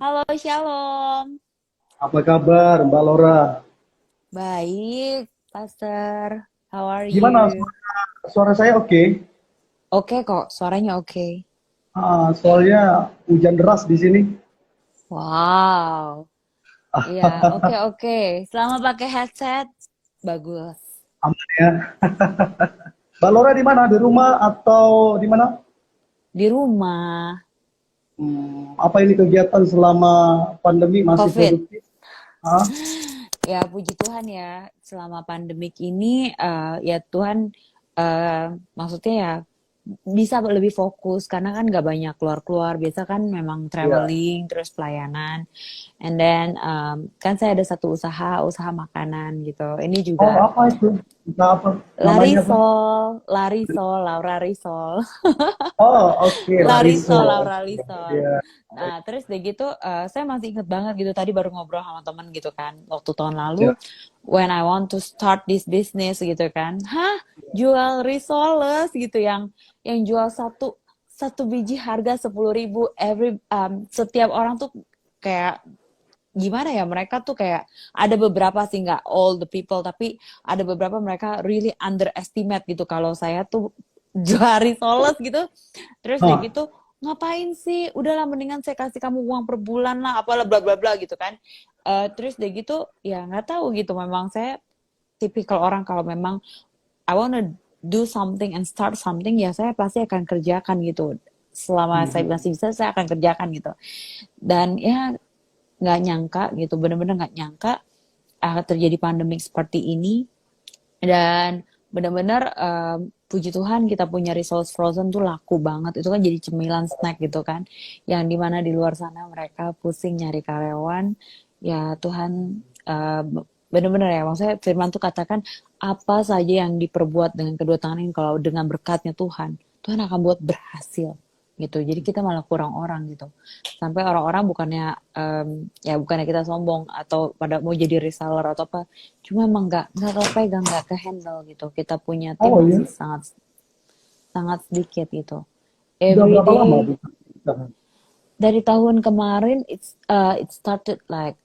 Halo, Shalom. Apa kabar, Mbak Laura? Baik, Pastor. How are Gimana you? suara saya oke? Oke kok, suaranya oke. Soalnya hujan deras di sini. Wow. Iya, oke oke. Selama pakai headset, bagus. Aman ya. Mbak Laura di mana? Di rumah atau di mana? Di rumah, Apa ini kegiatan selama pandemi masih COVID. produktif? Ah, Ya, puji Tuhan ya. Selama pandemik ini, ya Tuhan, maksudnya ya bisa lebih fokus karena kan nggak banyak keluar-keluar. Biasa kan memang iya. traveling, terus pelayanan. And then kan saya ada satu usaha, usaha makanan gitu. Ini Oh, juga apa itu? Kita apa? Namanya apa? Larisol, Larisol, Laura Risol. Oh, oke, Larisol, Lariso. Laura Risol. Iya. Nah, terus deh gitu, saya masih inget banget gitu, tadi baru ngobrol sama temen gitu kan, waktu tahun lalu, Iya. when I want to start this business gitu kan, hah, jual risoles gitu, yang jual satu satu biji harga 10.000, setiap orang tuh kayak gimana ya, mereka tuh kayak ada beberapa sih, nggak all the people, tapi ada beberapa mereka really underestimate gitu kalau saya tuh jari soles gitu. Terus dia Ah, gitu, ngapain sih, udahlah mendingan saya kasih kamu uang per bulan lah, apalah bla bla bla gitu kan. Terus dia gitu, ya nggak tahu gitu, memang saya tipikal orang kalau memang I wanna do something and start something, ya saya pasti akan kerjakan gitu. Selama saya mhm. masih bisa, saya akan kerjakan gitu. Dan ya nggak nyangka gitu, bener-bener nggak nyangka akan terjadi pandemi seperti ini. Dan bener-bener puji Tuhan kita punya resource frozen tuh laku banget, itu kan jadi cemilan snack gitu kan, yang dimana di luar sana mereka pusing nyari karyawan. Ya Tuhan, bener-bener ya, maksudnya firman tuh katakan apa saja yang diperbuat dengan kedua tangan ini, kalau dengan berkatnya Tuhan, Tuhan akan buat berhasil gitu. Jadi kita malah kurang orang gitu, sampai orang-orang bukannya ya bukannya kita sombong atau pada mau jadi reseller atau apa, cuma emang nggak kepegang, nggak ke handle gitu. Kita punya tim Oh masih iya. sangat sangat sedikit gitu. Udah Every berapa lama day Bu? dari tahun kemarin, it started like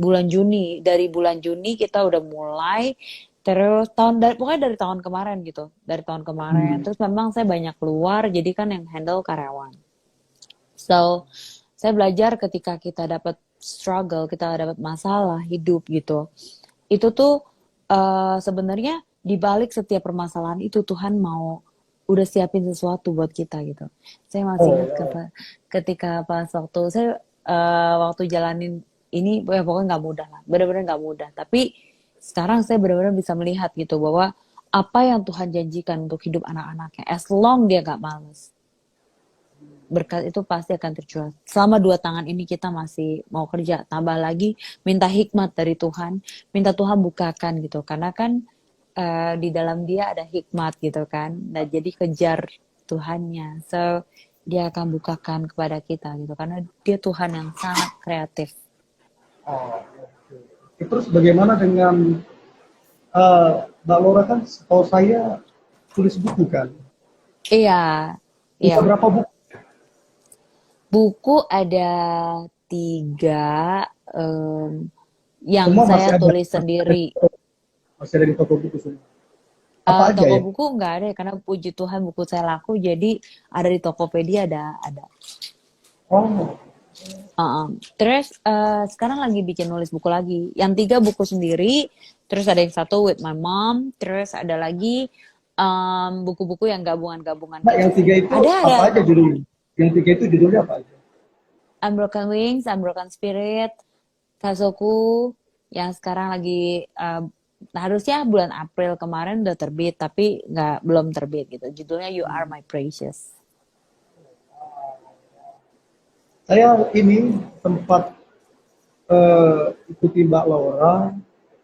bulan Juni. Dari bulan Juni kita udah mulai, terus pokoknya dari tahun kemarin gitu, dari tahun kemarin. Hmm. Terus memang saya banyak keluar, jadi kan yang handle karyawan. So, saya belajar ketika kita dapat struggle, kita dapat masalah hidup gitu. Itu tuh sebenarnya di balik setiap permasalahan itu Tuhan mau udah siapin sesuatu buat kita gitu. Saya masih ingat Oh, ketika pas waktu saya waktu jalanin ini, ya pokoknya nggak mudah lah, benar-benar nggak mudah. Tapi sekarang saya benar-benar bisa melihat gitu bahwa apa yang Tuhan janjikan untuk hidup anak-anaknya, as long dia gak males, berkat itu pasti akan tercurah. Selama 2 tangan ini kita masih mau kerja, tambah lagi minta hikmat dari Tuhan, minta Tuhan bukakan gitu. Karena kan di dalam dia ada hikmat gitu kan. Nah, jadi kejar Tuhannya. So, dia akan bukakan kepada kita gitu. Karena dia Tuhan yang sangat kreatif. oh, oke. Terus bagaimana dengan Mbak Laura kan setahu saya tulis buku kan? Iya, Udah iya. berapa buku? Buku ada 3 yang Semua saya tulis sendiri. masih ada di toko buku semua. Apa aja Toko ya? buku nggak ada ya, karena puji Tuhan buku saya laku, jadi ada di Tokopedia, ada. Oh, Terus sekarang lagi bikin nulis buku lagi. Yang 3 buku sendiri, terus ada yang satu with my mom, terus ada lagi buku-buku yang gabungan-gabungan Mbak, gitu yang sih. tiga itu Ada apa aja judulnya? Yang tiga itu judulnya apa aja? Unbroken Wings, Unbroken Spirit, Kazoku, yang sekarang lagi harusnya bulan April kemarin udah terbit, tapi nggak belum terbit gitu. Judulnya You Are My Precious. Saya ini sempat ikuti Mbak Laura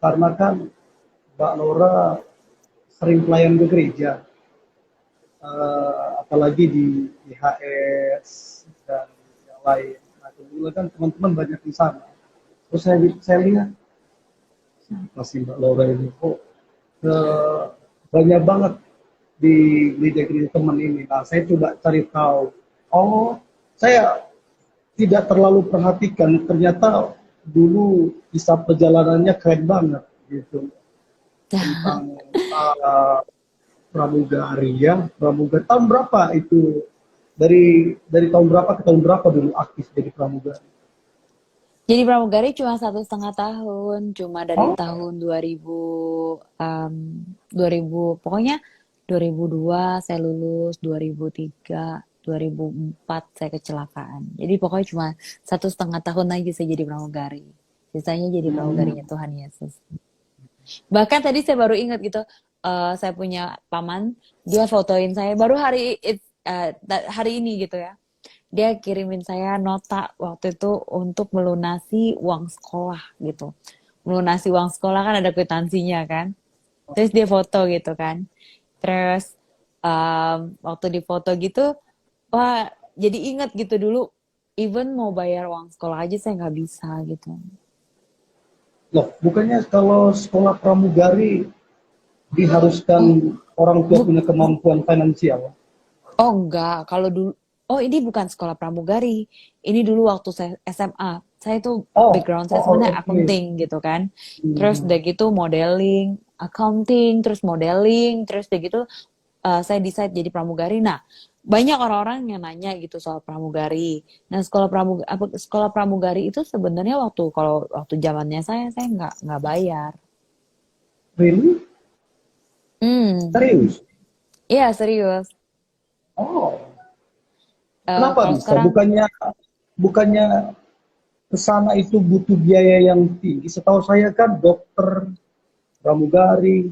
karena kan Mbak Laura sering pelayan ke gereja, apalagi di IHS dan yang lain. Nah, kebetulan kan teman-teman banyak di sana. Terus saya lihat masih Mbak Laura ini kok eh, banyak banget di gereja-gereja teman ini. Nah, saya coba cari tahu. Oh, saya tidak terlalu perhatikan, ternyata dulu kisah perjalanannya keren banget gitu, tentang uh, pramugari ya, pramugari tahun berapa itu, dari tahun berapa ke tahun berapa dulu aktif jadi pramugari? Jadi pramugari cuma 1,5 tahun, cuma dari Oh, tahun 2000, 2000, pokoknya 2002 saya lulus, 2003, 2004 saya kecelakaan. Jadi pokoknya cuma 1,5 tahun lagi saya jadi pramugari. Sisanya jadi pramugarinya Tuhan Yesus. Bahkan tadi saya baru ingat gitu, saya punya paman, dia fotoin saya baru hari ini gitu ya. Dia kirimin saya nota waktu itu untuk melunasi uang sekolah gitu. Melunasi uang sekolah kan ada kwitansinya kan. Terus dia foto gitu kan. Terus waktu di foto gitu, wah jadi inget gitu dulu. Even mau bayar uang sekolah aja saya nggak bisa gitu. loh, bukannya kalau sekolah pramugari Oh, diharuskan orang tua buk, punya kemampuan finansial? oh enggak. Kalau dulu, oh ini bukan sekolah pramugari. Ini dulu waktu saya SMA. Saya tuh Oh, background saya oh, sebenarnya oke. accounting gitu kan. Terus Hmm. udah gitu modeling, accounting, terus modeling, terus udah gitu saya decide jadi pramugari. Nah, banyak orang-orang yang nanya gitu soal pramugari. Nah, sekolah pramugari itu sebenarnya kalau waktu zamannya saya nggak bayar. Really? Hmm, Serius? iya serius. Oh, kenapa Kalau bisa? sekarang, Bukannya ke sana itu butuh biaya yang tinggi. Setahu saya kan dokter, pramugari,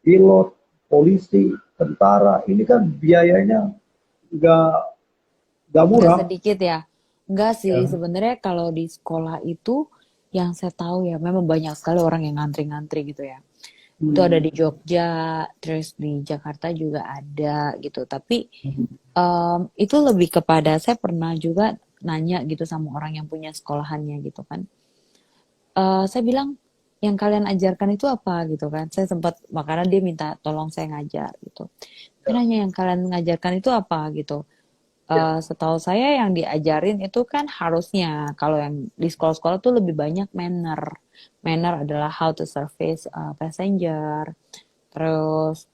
pilot, polisi, tentara, ini kan biayanya nggak nggak nggak murah. sedikit ya. Nggak sih, Ya. sebenarnya kalau di sekolah itu yang saya tahu ya memang banyak sekali orang yang ngantri-ngantri gitu ya. Itu ada Hmm. di Jogja, terus di Jakarta juga ada gitu. Tapi itu lebih kepada saya pernah juga nanya gitu sama orang yang punya sekolahannya gitu kan. Saya bilang yang kalian ajarkan itu apa gitu kan. Saya sempat makanya dia minta tolong saya ngajar gitu. Saya nanya yang kalian ngajarkan itu apa gitu. Ya. Setahu saya yang diajarin itu kan harusnya kalau yang di sekolah-sekolah tuh lebih banyak manner. Manner adalah how to service passenger, terus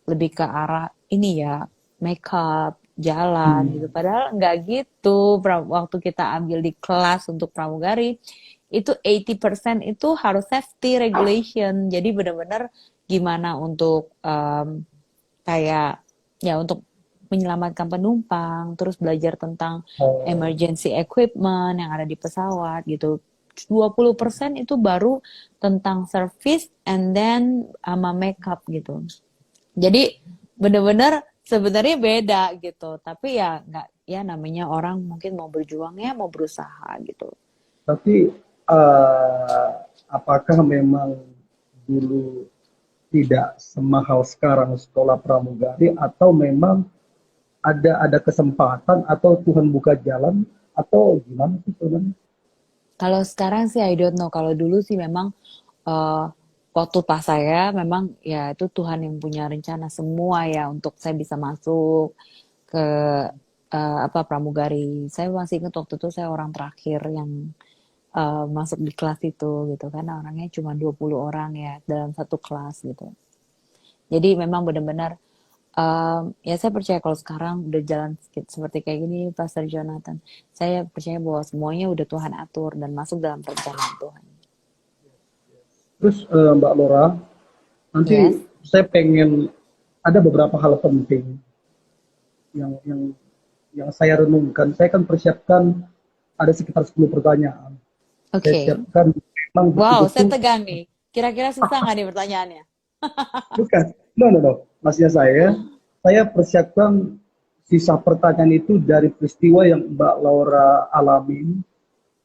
lebih ke arah ini ya, makeup, jalan gitu. Hmm. Padahal nggak gitu. Waktu kita ambil di kelas untuk pramugari, itu 80% itu harus safety regulation. Jadi benar-benar gimana untuk kayak ya untuk menyelamatkan penumpang, terus belajar tentang Oh, emergency equipment yang ada di pesawat gitu. 20% itu baru tentang service and then sama makeup gitu. Jadi bener-bener sebenarnya beda gitu. Tapi ya nggak, ya namanya orang mungkin mau berjuang ya mau berusaha gitu. tapi apakah memang dulu tidak semahal sekarang sekolah pramugari, atau memang ada kesempatan, atau Tuhan buka jalan, atau gimana sih sebenarnya? Kalau sekarang sih I don't know. Kalau dulu sih memang eh, waktu pas saya memang ya itu Tuhan yang punya rencana semua ya untuk saya bisa masuk ke apa pramugari. Saya masih ingat waktu itu saya orang terakhir yang masuk di kelas itu gitu kan. Orangnya cuma 20 orang ya dalam satu kelas gitu. Jadi memang benar-benar ya saya percaya kalau sekarang udah jalan seperti kayak gini, Pastor Jonathan. Saya percaya bahwa semuanya udah Tuhan atur dan masuk dalam perencanaan Tuhan. Terus Mbak Lora, nanti Yes. saya pengen, ada beberapa hal penting yang saya renungkan. Saya kan persiapkan ada sekitar 10 pertanyaan. Saya Oke. siapkan memang Wow, saya betul-betul. tegang nih. Kira-kira susah nggak nih pertanyaannya? Bukan, no, no, no. Maksudnya saya persiapkan sisa pertanyaan itu dari peristiwa yang Mbak Laura alamin,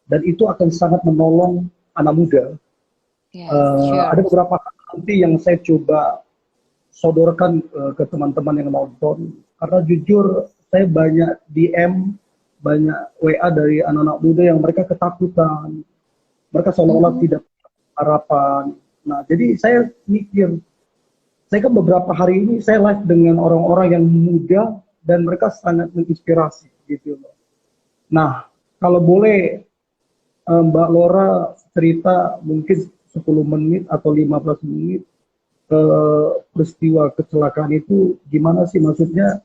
dan itu akan sangat menolong anak muda. Yes, Ada sure. beberapa hal nanti yang saya coba sodorkan ke teman-teman yang nonton, karena jujur saya banyak DM, banyak WA dari anak-anak muda yang mereka ketakutan, mereka seolah-olah Mhm. tidak punya harapan. Nah, jadi saya mikir, saya kan beberapa hari ini saya live dengan orang-orang yang muda dan mereka sangat menginspirasi gitu loh. Nah, kalau boleh Mbak Lora cerita mungkin 10 menit atau 15 menit peristiwa kecelakaan itu gimana sih, maksudnya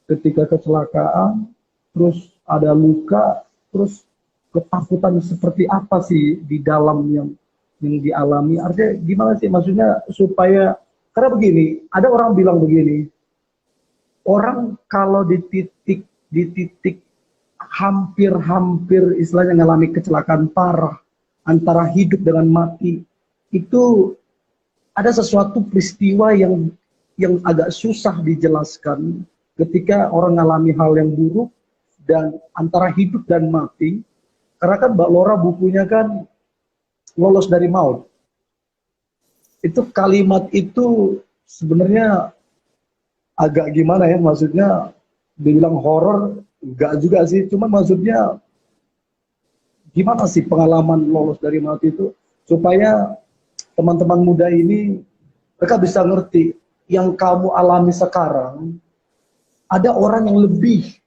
ketika kecelakaan terus ada luka, terus ketakutan seperti apa sih di dalam yang dialami, artinya gimana sih maksudnya supaya, karena begini, ada orang bilang begini, orang kalau di titik hampir-hampir istilahnya ngalami kecelakaan parah antara hidup dengan mati, itu ada sesuatu peristiwa yang agak susah dijelaskan ketika orang mengalami hal yang buruk dan antara hidup dan mati. Karena kan Mbak Lora bukunya kan Lolos dari Maut. Itu kalimat itu sebenarnya agak gimana ya, maksudnya dibilang horor enggak juga sih, cuman maksudnya gimana sih pengalaman lolos dari maut itu supaya teman-teman muda ini mereka bisa ngerti yang kamu alami sekarang, ada orang yang lebih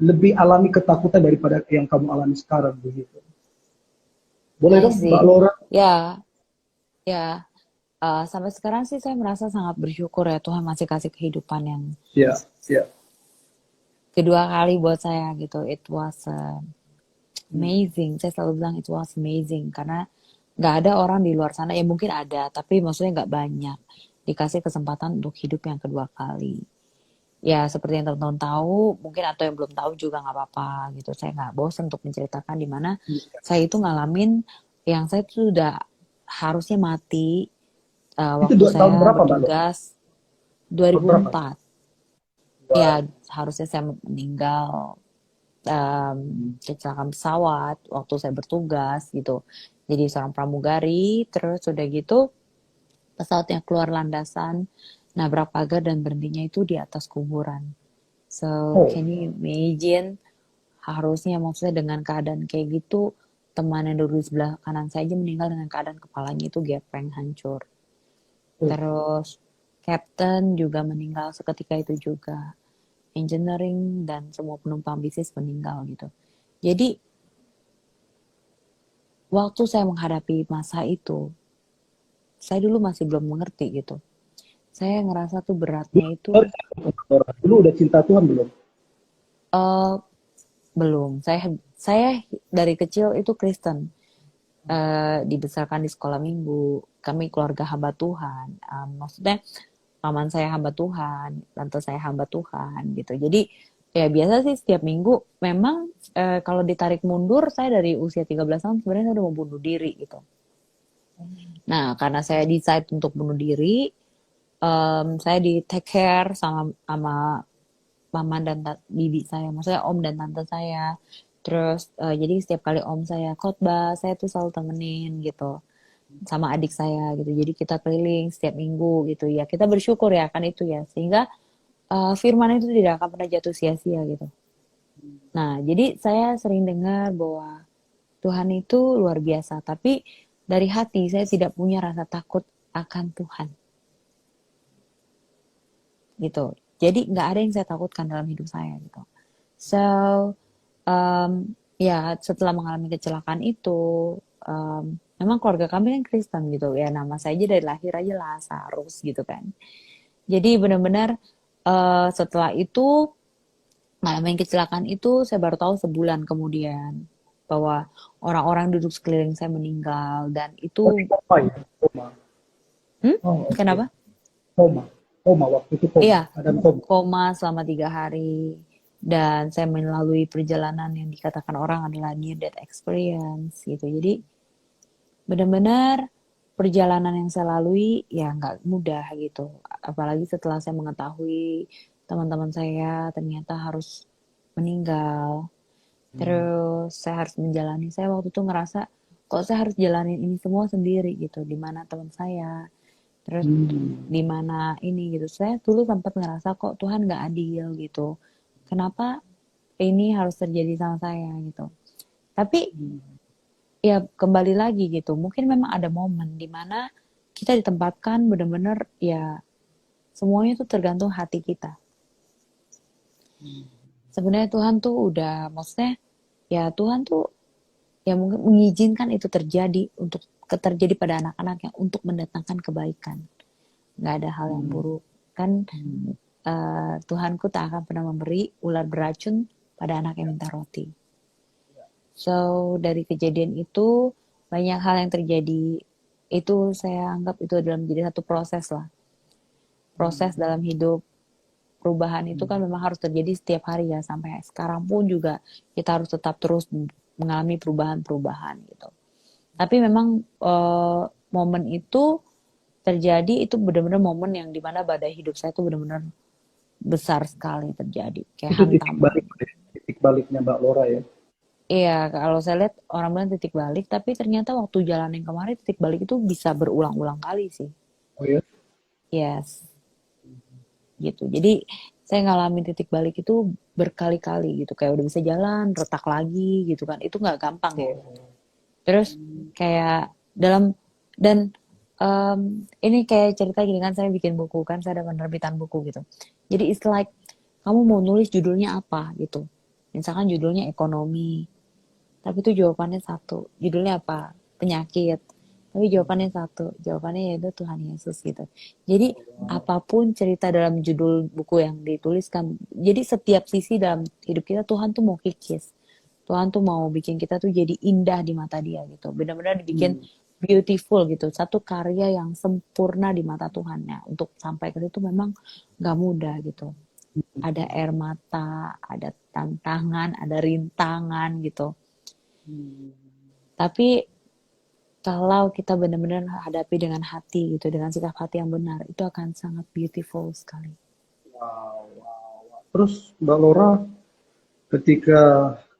lebih alami ketakutan daripada yang kamu alami sekarang begitu. Boleh I dong Mbak see. Laura? Ya, ya. Sampai sekarang sih saya merasa sangat bersyukur ya Tuhan masih kasih kehidupan yang Ya, ya. kedua kali buat saya gitu. It was amazing. Saya selalu bilang it was amazing karena nggak ada orang di luar sana, ya mungkin ada, tapi maksudnya nggak banyak dikasih kesempatan untuk hidup yang kedua kali. Ya seperti yang teman-teman tahu, mungkin atau yang belum tahu juga nggak apa-apa gitu. Saya nggak bosan untuk menceritakan di mana saya itu ngalamin yang saya tuh sudah harusnya mati Itu waktu tahun saya berapa Mbak Laura? bertugas Tahun berapa? 2004. Ya Wow. harusnya saya meninggal kecelakaan pesawat waktu saya bertugas gitu. Jadi seorang pramugari, terus udah gitu pesawatnya keluar landasan, nabrak pagar dan berhentinya itu di atas kuburan. So, Oh, can you imagine? Harusnya maksudnya dengan keadaan kayak gitu, teman yang duduk di sebelah kanan saya aja meninggal dengan keadaan kepalanya itu gepeng hancur. oh. Terus Captain juga meninggal seketika itu juga. Engineering dan semua penumpang bisnis meninggal gitu. Jadi waktu saya menghadapi masa itu, saya dulu masih belum mengerti gitu. Saya ngerasa tuh beratnya itu Dulu udah cinta Tuhan belum? eh belum. Saya dari kecil itu Kristen. Dibesarkan di sekolah minggu. Kami keluarga hamba Tuhan. Maksudnya paman saya hamba Tuhan, tante saya hamba Tuhan gitu. Jadi ya biasa sih setiap minggu memang kalau ditarik mundur saya dari usia 13 tahun sebenarnya saya udah mau bunuh diri gitu. Nah, karena saya decide untuk bunuh diri, saya di take care sama sama paman dan bibi saya, maksudnya om dan tante saya. Terus jadi setiap kali om saya khotbah, saya tuh selalu temenin gitu sama adik saya gitu. Jadi kita keliling setiap minggu gitu ya. Kita bersyukur ya kan itu ya, sehingga firman itu tidak akan pernah jatuh sia-sia gitu. Nah, jadi saya sering dengar bahwa Tuhan itu luar biasa, tapi dari hati saya tidak punya rasa takut akan Tuhan gitu. Jadi nggak ada yang saya takutkan dalam hidup saya gitu. So, ya setelah mengalami kecelakaan itu, memang keluarga kami kan Kristen gitu ya. Nama saya aja dari lahir aja Lazarus gitu kan. Jadi benar-benar setelah itu mengalami kecelakaan itu saya baru tahu sebulan kemudian bahwa orang-orang duduk sekeliling saya meninggal dan Oh, itu, koma ya? Koma. hmm? Oh, oke. Kenapa? Koma. Koma, waktu itu koma. Iya, Ada koma. koma selama 3 hari dan saya melalui perjalanan yang dikatakan orang adalah near death experience gitu. Jadi benar-benar perjalanan yang saya lalui ya nggak mudah gitu. Apalagi setelah saya mengetahui teman-teman saya ternyata harus meninggal. Terus saya harus menjalani. Saya waktu itu ngerasa kok saya harus jalanin ini semua sendiri gitu. Di mana teman saya, terus Hmm. di mana ini gitu. Saya dulu sempat ngerasa kok Tuhan nggak adil gitu. Kenapa ini harus terjadi sama saya gitu. Tapi ya kembali lagi gitu. Mungkin memang ada momen di mana kita ditempatkan benar-benar ya semuanya itu tergantung hati kita. Sebenarnya Tuhan tuh udah maksudnya ya Tuhan tuh ya mungkin mengizinkan itu terjadi untuk terjadi pada anak-anaknya untuk mendatangkan kebaikan. Nggak ada hal yang Hmm. buruk. Kan Hmm. Tuhanku tak akan pernah memberi ular beracun pada anak yang minta roti. So, dari kejadian itu, banyak hal yang terjadi. Itu saya anggap itu adalah menjadi satu proses lah. Proses Hmm. dalam hidup. Perubahan itu kan Hmm. memang harus terjadi setiap hari ya. Sampai sekarang pun juga kita harus tetap terus mengalami perubahan-perubahan gitu. Tapi memang momen itu terjadi, itu benar-benar momen yang dimana badai hidup saya itu benar-benar besar sekali terjadi. Kayak Itu titik hantaman. balik, titik baliknya Mbak Lora ya. Iya, kalau saya lihat orang bilang titik balik, tapi ternyata waktu jalan yang kemarin titik balik itu bisa berulang-ulang kali sih. Oh ya. Yes, gitu. Jadi saya ngalamin titik balik itu berkali-kali gitu. Kayak udah bisa jalan, retak lagi gitu kan. Itu nggak gampang ya. Oh. Terus kayak dalam dan ini kayak cerita gini kan, saya bikin buku kan, saya ada penerbitan buku gitu. Jadi it's like kamu mau nulis judulnya apa gitu. Misalkan judulnya ekonomi, tapi itu jawabannya satu. Judulnya apa? Penyakit. Tapi jawabannya satu. Jawabannya yaitu Tuhan Yesus gitu. Jadi apapun cerita dalam judul buku yang dituliskan. Jadi setiap sisi dalam hidup kita Tuhan tuh mau kikis. Tuhan tuh mau bikin kita tuh jadi indah di mata dia gitu. Benar-benar dibikin Hmm. beautiful gitu. Satu karya yang sempurna di mata Tuhan. Nah, untuk sampai ke situ memang gak mudah gitu. Ada air mata, ada tantangan, ada rintangan gitu. Hmm. Tapi kalau kita benar-benar hadapi dengan hati gitu, dengan sikap hati yang benar, itu akan sangat beautiful sekali. Wow, wow, wow. Terus Mbak Lora ketika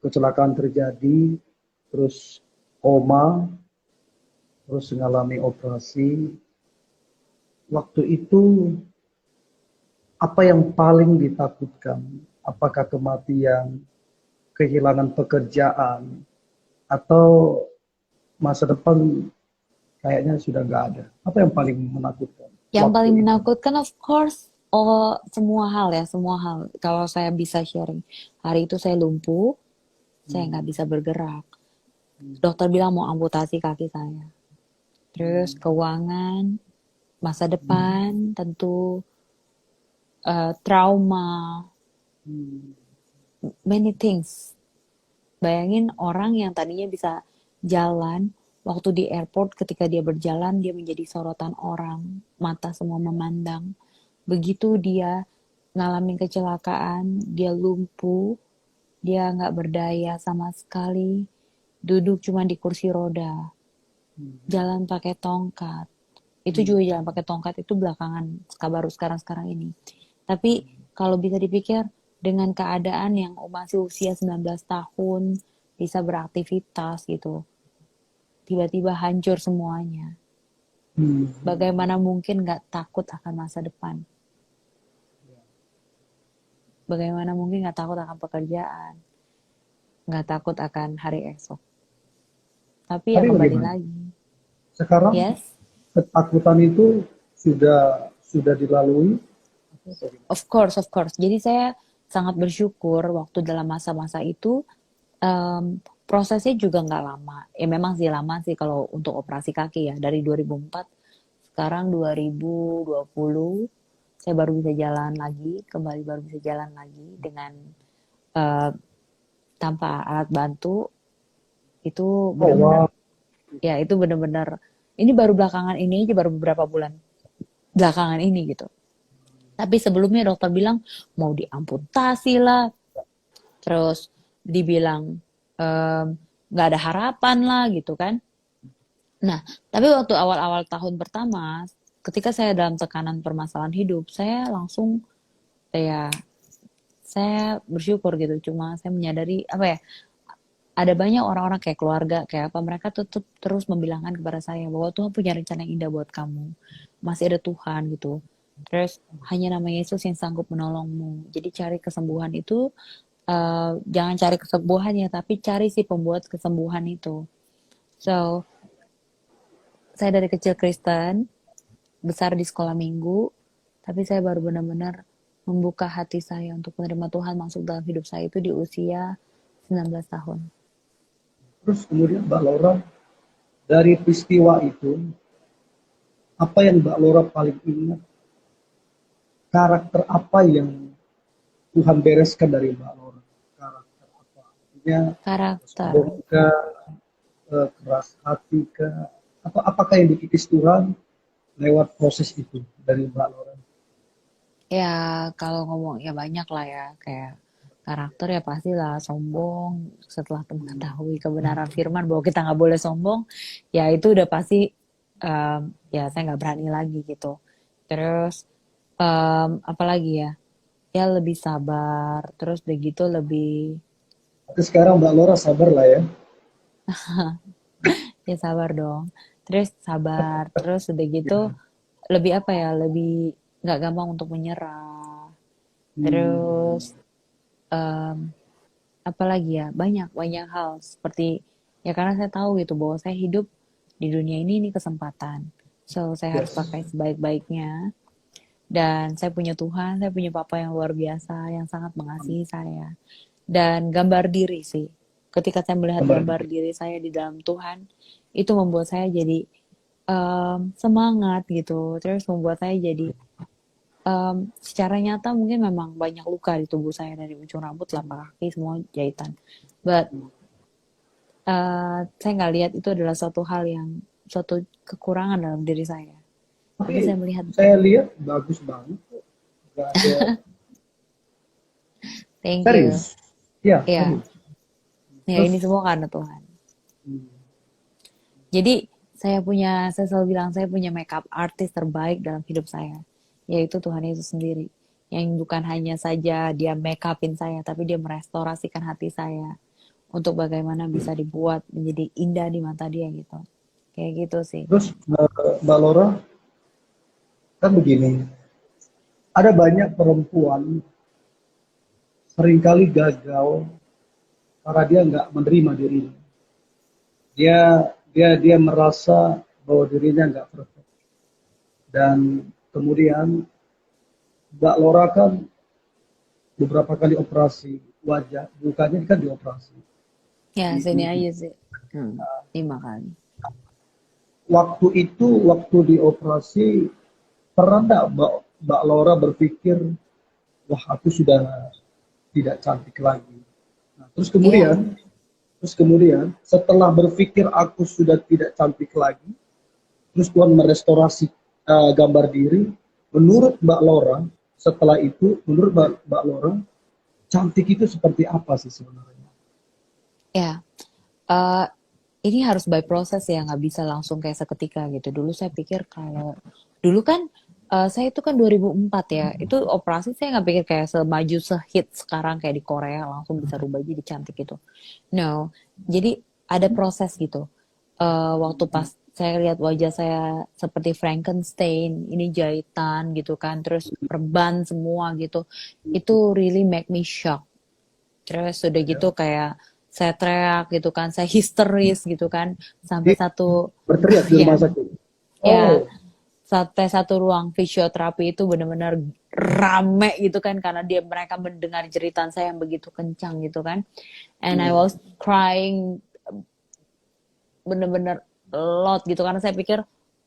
kecelakaan terjadi, terus koma, terus mengalami operasi, waktu itu apa yang paling ditakutkan? Apakah kematian, kehilangan pekerjaan, atau masa depan kayaknya sudah nggak ada? Apa yang paling menakutkan Yang paling waktu itu? menakutkan of course, oh semua hal ya, semua hal. Kalau saya bisa sharing, hari itu saya lumpuh, saya nggak Hmm. bisa bergerak. Hmm. Dokter bilang mau amputasi kaki saya. Terus Hmm. keuangan, masa Hmm. depan, tentu trauma, Hmm. many things. Bayangin orang yang tadinya bisa jalan, waktu di airport ketika dia berjalan, dia menjadi sorotan orang, mata semua memandang. Begitu dia ngalamin kecelakaan, dia lumpuh, dia nggak berdaya sama sekali, duduk cuma di kursi roda, Hmm. jalan pakai tongkat. Itu Hmm. juga jalan pakai tongkat itu belakangan, baru sekarang-sekarang ini. Tapi kalau bisa dipikir dengan keadaan yang masih usia 19 tahun, bisa beraktivitas gitu, tiba-tiba hancur semuanya. Hmm. Bagaimana mungkin nggak takut akan masa depan? Bagaimana mungkin nggak takut akan pekerjaan? Nggak takut akan hari esok? Tapi ya Tapi kembali bagaimana? lagi. Sekarang Yes, ketakutan itu sudah dilalui. of course, of course. Jadi saya sangat bersyukur waktu dalam masa-masa itu prosesnya juga nggak lama. Ya memang sih lama sih kalau untuk operasi kaki ya. Dari 2004, sekarang 2020, saya baru bisa jalan lagi, kembali baru bisa jalan lagi dengan eh, tanpa alat bantu. Itu Oh benar-benar, wow. ya itu benar-benar, ini baru belakangan ini aja, baru beberapa bulan belakangan ini gitu. Tapi sebelumnya dokter bilang mau diamputasi lah, terus dibilang em, nggak ada harapan lah gitu kan. Nah, tapi waktu awal-awal tahun pertama, ketika saya dalam tekanan permasalahan hidup, saya langsung ya saya bersyukur gitu. Cuma saya menyadari apa ya, ada banyak orang-orang kayak keluarga kayak apa, mereka tetap terus membilangkan kepada saya bahwa Tuhan punya rencana yang indah buat kamu. Masih ada Tuhan gitu. Terus hanya nama Yesus yang sanggup menolongmu. Jadi cari kesembuhan itu jangan cari kesembuhannya, tapi cari si pembuat kesembuhan itu. So, saya dari kecil Kristen, besar di sekolah minggu, tapi saya baru benar-benar membuka hati saya untuk menerima Tuhan masuk dalam hidup saya itu di usia 19 tahun. Terus kemudian Mbak Laura, dari peristiwa itu, apa yang Mbak Laura paling ingat? Karakter apa yang Tuhan bereskan dari Mbak Laura? Karakter apa? Artinya Karakter. sombong kah, keras hati kah? Atau apakah yang dikikis Tuhan lewat proses itu dari Mbak Laura? Ya, kalau ngomong ya banyak lah ya, kayak karakter ya pastilah sombong setelah mengetahui kebenaran firman bahwa kita nggak boleh sombong, ya itu udah pasti ya saya nggak berani lagi gitu. Terus apa lagi ya? Ya lebih sabar, terus begitu lebih Tapi sekarang Mbak Laura sabar lah ya. ya sabar dong. Terus sabar, terus udah gitu Ya. lebih apa ya? Lebih nggak gampang untuk menyerah. Hmm. Terus em, apalagi ya banyak banyak hal seperti ya karena saya tahu gitu bahwa saya hidup di dunia ini kesempatan, so saya harus Yes. pakai sebaik-baiknya, dan saya punya Tuhan, saya punya Papa yang luar biasa yang sangat mengasihi saya, dan gambar diri sih ketika saya melihat Gambar gambar diri saya di dalam Tuhan itu membuat saya jadi semangat gitu, terus membuat saya jadi secara nyata mungkin memang banyak luka di tubuh saya dari ujung rambut, telapak kaki, semua jahitan. But saya nggak lihat itu adalah suatu hal yang suatu kekurangan dalam diri saya. Tapi saya Tapi melihat, saya lihat bagus banget kok. Nggak ada. thank you. Serius. Ya, Ya, serius. ya ini Terus, semua karena Tuhan. hmm, Jadi saya selalu bilang saya punya makeup artist terbaik dalam hidup saya, yaitu Tuhan Yesus sendiri. Yang bukan hanya saja dia make upin saya, tapi dia merestorasikan hati saya untuk bagaimana bisa dibuat menjadi indah di mata dia gitu. Kayak gitu sih. terus Mbak Laura, kan begini, ada banyak perempuan seringkali gagal karena dia nggak menerima dirinya. Dia merasa bahwa dirinya nggak perfect. Dan kemudian Mbak Laura kan beberapa kali operasi wajah, mukanya kan dioperasi. Ya, sini Di- aja sih. 5 kali. waktu dioperasi, pernah nggak Mbak Laura berpikir, wah aku sudah tidak cantik lagi. Nah, Iya, terus kemudian setelah berpikir aku sudah tidak cantik lagi, terus Tuhan merestorasi gambar diri. Menurut Mbak Laura, setelah itu, menurut Mbak Laura, cantik itu seperti apa sih sebenarnya? ya. Eh, ini harus by proses ya, nggak bisa langsung kayak seketika gitu. Dulu saya pikir kalau dulu kan saya itu kan 2004 ya, itu operasi saya nggak pikir kayak semaju sehit sekarang kayak di Korea langsung bisa rubah jadi cantik gitu. No, jadi ada proses gitu. Waktu pas saya lihat wajah saya seperti Frankenstein, ini jahitan gitu kan, terus perban semua gitu, itu really make me shock. Terus udah gitu Ya. kayak saya teriak gitu kan, saya histeris gitu kan, sampai Di satu berteriak di rumah ya, sakit. ya Oh, sampai satu ruang fisioterapi itu benar-benar rame gitu kan karena mereka mendengar jeritan saya yang begitu kencang gitu kan, and I iya. was crying bener-bener lot gitu karena saya pikir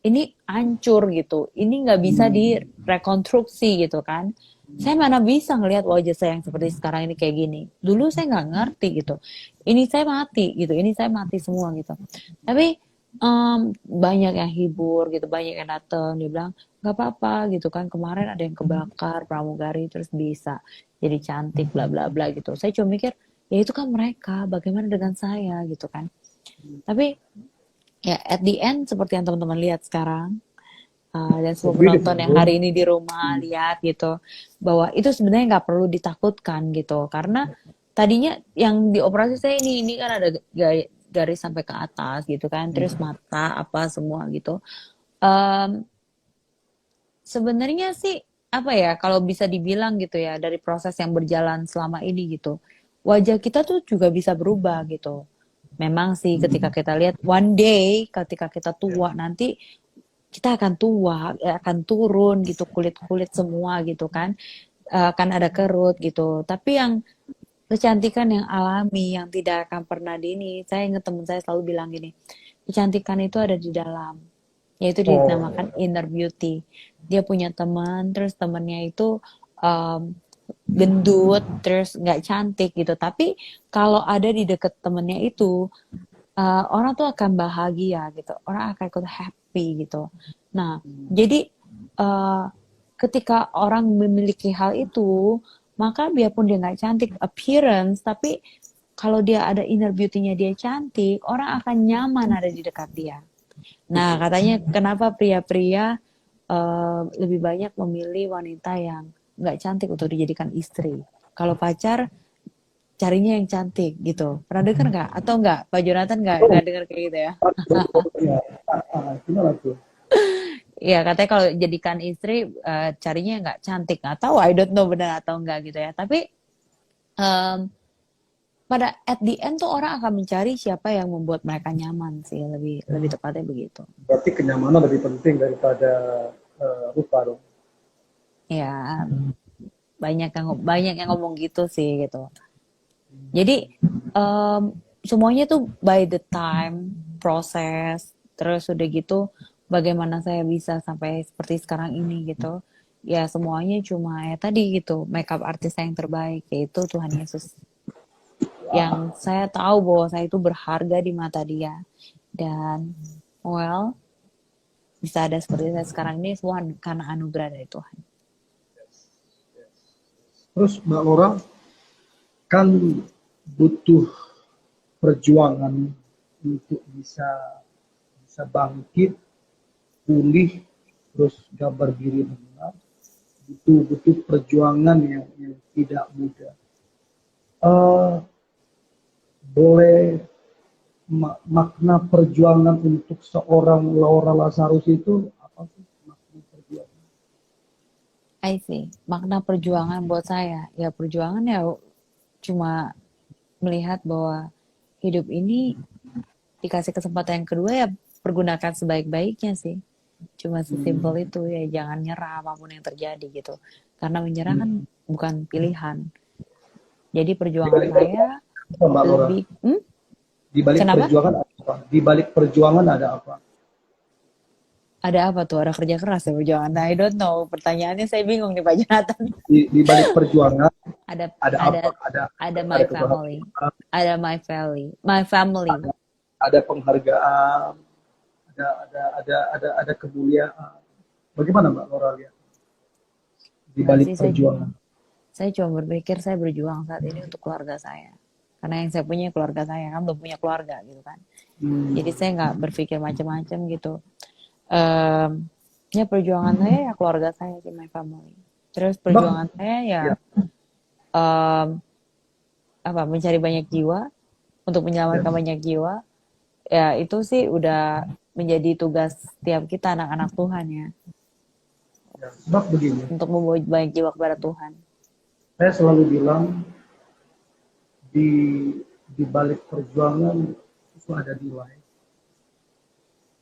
ini hancur gitu, ini nggak bisa direkonstruksi gitu kan. Saya mana bisa ngelihat wajah saya yang seperti sekarang ini kayak gini. Dulu saya nggak ngerti gitu. Ini saya mati gitu, ini saya mati semua gitu. Tapi banyak yang hibur gitu, banyak yang datang dia bilang nggak apa-apa gitu kan. Kemarin ada yang kebakar pramugari terus bisa jadi cantik bla bla bla gitu. Saya cuma mikir ya itu kan mereka, bagaimana dengan saya gitu kan. Tapi ya at the end seperti yang teman-teman lihat sekarang, dan So semua penonton yang beautiful. hari ini di rumah lihat gitu bahwa itu sebenarnya nggak perlu ditakutkan gitu karena tadinya yang dioperasi saya ini kan ada garis sampai ke atas gitu kan, terus mata apa semua gitu. Em, Sebenarnya sih apa ya kalau bisa dibilang gitu ya dari proses yang berjalan selama ini gitu, wajah kita tuh juga bisa berubah gitu. Memang sih ketika kita lihat one day ketika kita tua nanti kita akan tua, akan turun gitu kulit-kulit semua gitu kan. Akan ada kerut gitu. Tapi yang kecantikan yang alami, yang tidak akan pernah di ini. Saya ingat teman saya selalu bilang gini, kecantikan itu ada di dalam, yaitu dinamakan Oh, inner beauty. Dia punya teman, terus temannya itu um, gendut, terus nggak cantik gitu. Tapi kalau ada di deket temennya itu, orang tuh akan bahagia gitu, orang akan ikut happy gitu. Nah, jadi uh, ketika orang memiliki hal itu, maka biarpun dia nggak cantik appearance, tapi kalau dia ada inner beauty-nya dia cantik, orang akan nyaman ada di dekat dia. Nah, betul. katanya kenapa pria-pria lebih banyak memilih wanita yang nggak cantik untuk dijadikan istri. Kalau pacar carinya yang cantik gitu. Pernah dengar nggak? Atau nggak? Pak Jonathan nggak Oh, dengar kayak gitu ya? ya. Gimana tuh? Iya, katanya kalau jadikan istri carinya yang nggak cantik. Nggak tahu, I don't know benar atau enggak gitu ya. Tapi em, pada at the end tuh orang akan mencari siapa yang membuat mereka nyaman sih, lebih lebih tepatnya begitu. Berarti kenyamanan lebih penting daripada rupa dong. Ya, banyak yang ngomong gitu sih gitu. Jadi em, semuanya tuh by the time proses, terus udah gitu bagaimana saya bisa sampai seperti sekarang ini gitu. Ya semuanya cuma ya tadi gitu, makeup artis yang terbaik yaitu Tuhan Yesus. Yang saya tahu bahwa saya itu berharga di mata Dia dan well bisa ada seperti saya sekarang ini semua karena anugerah dari Tuhan. Terus Mbak Laura kan butuh perjuangan untuk bisa bisa bangkit, pulih, terus gambar diri benar. Butuh butuh perjuangan yang tidak mudah. Eh, boleh makna perjuangan untuk seorang Laura Lazarus itu apa sih makna perjuangan? I see. Makna perjuangan buat saya, ya perjuangan ya cuma melihat bahwa hidup ini dikasih kesempatan yang kedua ya pergunakan sebaik-baiknya sih. Cuma sesimpel itu ya jangan nyerah apapun yang terjadi gitu. Karena menyerah kan Hmm. bukan pilihan. Jadi Di perjuangan balik saya perjuangan apa, Mbak Laura? lebih Di balik kenapa? perjuangan ada apa? Di balik perjuangan ada apa? Ada apa tuh? Ada kerja keras ya perjuangan. Nah, I don't know. Pertanyaannya saya bingung nih Pak Jonathan. Di balik perjuangan Ada ada ada apa? ada my Ada family. kebahagiaan, Ada my family. My family. ada penghargaan, ada kemuliaan. Bagaimana Mbak Laura lihat di Enggak balik sih perjuangan? saya cuma berpikir saya berjuang saat ini untuk keluarga saya. Karena yang saya punya keluarga saya kan belum punya keluarga gitu kan. Jadi Hmm. saya nggak berpikir macam-macam gitu. Em, ya perjuangan saya ya keluarga saya sih my family. Terus Mbak, perjuangan saya ya ya, em, apa mencari banyak jiwa untuk ya, menyelamatkan banyak jiwa. Ya itu sih udah menjadi tugas setiap kita anak-anak Tuhan ya ya. Mbak begini, untuk membawa banyak jiwa kepada Tuhan. saya selalu bilang di di balik perjuangan itu ada nilai.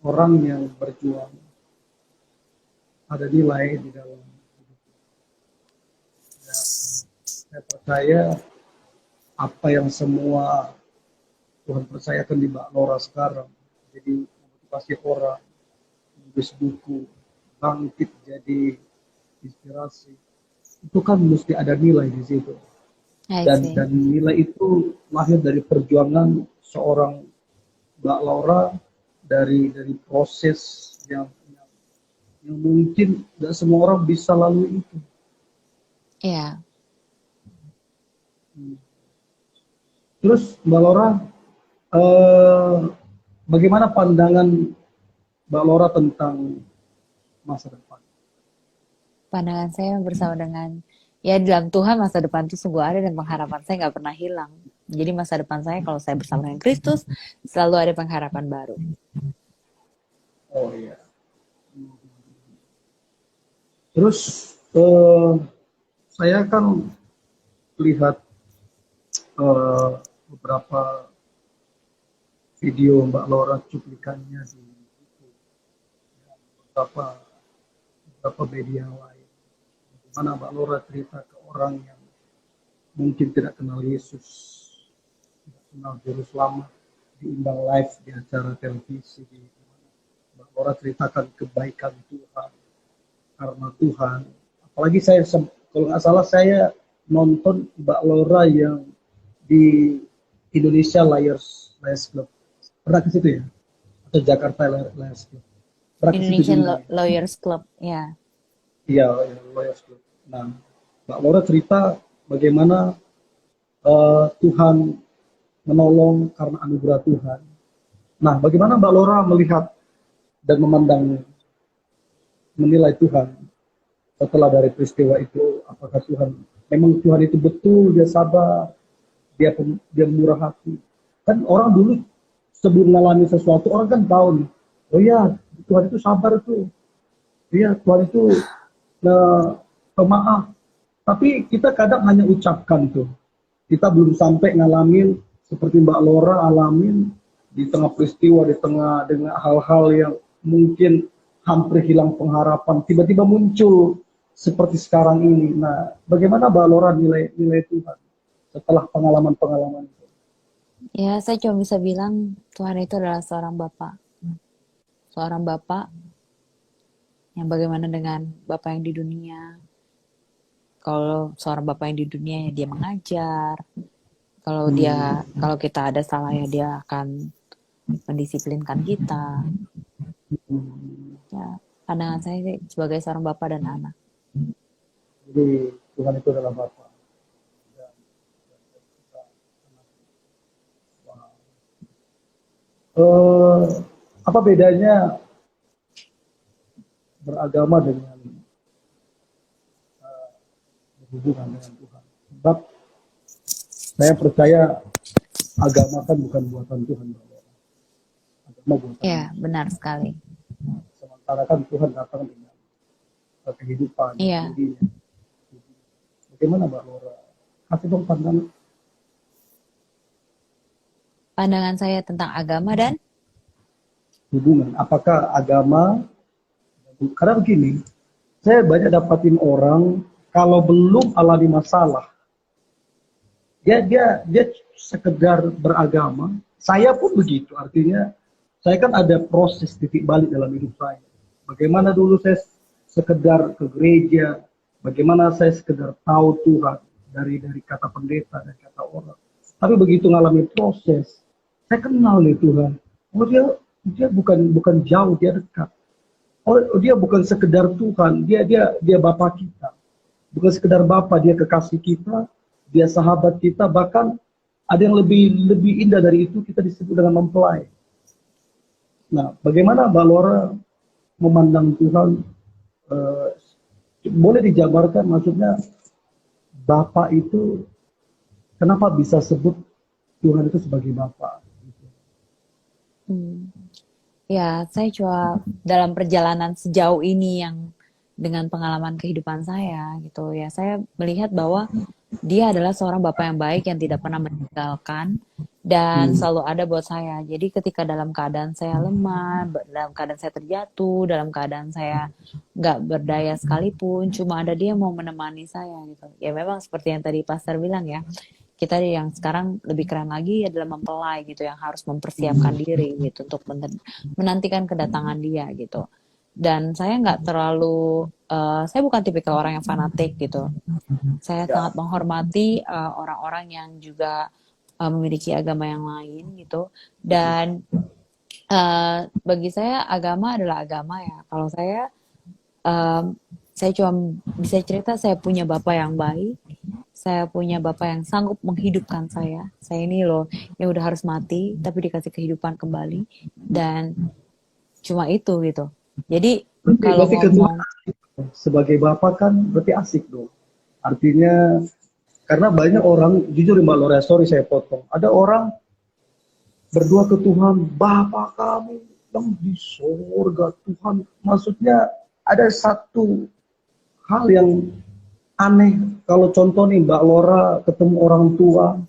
Orang yang berjuang ada nilai di dalam hidup. Dan saya percaya apa yang semua Tuhan percayakan di Mbak Laura sekarang, jadi motivasi orang, menulis buku, bangkit jadi inspirasi, itu kan mesti ada nilai di situ. I Dan see. nilai itu lahir dari perjuangan seorang Mbak Laura, dari proses yang mungkin tidak semua orang bisa lalui itu. Ya, Terus Mbak Laura, eh, bagaimana pandangan Mbak Laura tentang masa depan? pandangan saya bersama dengan ya dalam Tuhan masa depan itu sungguh ada dan pengharapan saya nggak pernah hilang. Jadi masa depan saya kalau saya bersama dengan Kristus selalu ada pengharapan baru. Oh iya. Terus saya kan lihat eh, beberapa video Mbak Laura cuplikannya di YouTube, beberapa beberapa media lain. Bagaimana Mbak Laura cerita ke orang yang mungkin tidak kenal Yesus, tidak kenal Juru Selamat, diundang live di acara televisi, Mbak Laura ceritakan kebaikan Tuhan, karena Tuhan. Apalagi saya, kalau nggak salah saya nonton Mbak Laura yang di Indonesia Liars Club. Pernah ke situ ya? Atau Jakarta Liars Club. Pernah ke situ Indonesian juga. Lawyers Club, ya. Iya, Liars Club. Nah, Mbak Laura cerita bagaimana Tuhan menolong karena anugerah Tuhan. Nah, bagaimana Mbak Laura melihat dan memandang, menilai Tuhan setelah dari peristiwa itu? Apakah memang Tuhan itu betul, dia sabar, dia murah hati? Kan orang dulu sebelum mengalami sesuatu, orang kan tahu nih, oh ya, Tuhan itu sabar tuh, iya, Tuhan itu pemaaf. Tapi kita kadang hanya ucapkan tuh, kita belum sampai ngalamin seperti Mbak Laura alamin, di tengah peristiwa, di tengah dengan hal-hal yang mungkin hampir hilang pengharapan, tiba-tiba muncul seperti sekarang ini. Nah, bagaimana Mbak Laura nilai Tuhan setelah pengalaman-pengalaman itu? Ya, saya cuma bisa bilang Tuhan itu adalah seorang Bapak. Seorang Bapak yang bagaimana dengan Bapak yang di dunia. Kalau seorang Bapak yang di dunia, ya dia mengajar. Kalau kita ada salah, ya dia akan mendisiplinkan kita. Ya, pandangan saya sih sebagai seorang Bapak dan anak. Jadi Tuhan itu adalah Bapa. Apa bedanya beragama dengan berhubungan dengan Tuhan? Sebab saya percaya agama kan bukan buatan Tuhan. Agama buatan Ya, benar sekali. sementara kan Tuhan datang dengan kehidupan, Iya. dirinya. Bagaimana Mbak Laura? Kasih dong pandangan. Pandangan saya tentang agama dan Hubungan. Apakah agama, karena begini, saya banyak dapatin orang kalau belum alami masalah, dia sekedar beragama. Saya pun begitu, artinya saya kan ada proses titik balik dalam hidup saya. Bagaimana dulu saya sekedar ke gereja, bagaimana saya sekedar tahu Tuhan dari kata pendeta dan kata orang. Tapi begitu ngalami proses, saya kenal nih Tuhan. Oh, dia bukan jauh, dia dekat. Oh, dia bukan sekedar Tuhan, dia Bapa kita. Bukan sekedar Bapa, dia kekasih kita, dia sahabat kita, bahkan ada yang lebih indah dari itu, kita disebut dengan mempelai. Nah, bagaimana Mbak Laura memandang Tuhan? Boleh dijabarkan, maksudnya Bapa itu, kenapa bisa sebut Tuhan itu sebagai Bapa? Ya, saya cuma dalam perjalanan sejauh ini yang dengan pengalaman kehidupan saya gitu ya, saya melihat bahwa dia adalah seorang Bapak yang baik yang tidak pernah meninggalkan dan selalu ada buat saya. Jadi ketika dalam keadaan saya lemah, dalam keadaan saya terjatuh, dalam keadaan saya nggak berdaya sekalipun, cuma ada dia mau menemani saya gitu. Ya memang seperti yang tadi Pastor bilang ya, kita yang sekarang lebih keren lagi adalah mempelai gitu, yang harus mempersiapkan diri gitu untuk menantikan kedatangan dia gitu. Dan saya nggak terlalu, saya bukan tipikal orang yang fanatik gitu. Saya sangat menghormati orang-orang yang juga memiliki agama yang lain gitu. Dan bagi saya agama adalah agama ya. Kalau saya cuma bisa cerita, saya punya Bapak yang baik. Saya punya Bapak yang sanggup menghidupkan saya. Saya ini loh yang udah harus mati, tapi dikasih kehidupan kembali. Dan cuma itu gitu. Jadi kalau ngomong sebagai Bapak kan berarti asik dong. Artinya, karena banyak orang, jujur Mbak Laura, sorry saya potong. Ada orang berdoa ke Tuhan, Bapa kami yang di surga, Tuhan. Maksudnya ada satu hal yang aneh. Kalau contoh nih Mbak Laura ketemu orang tua,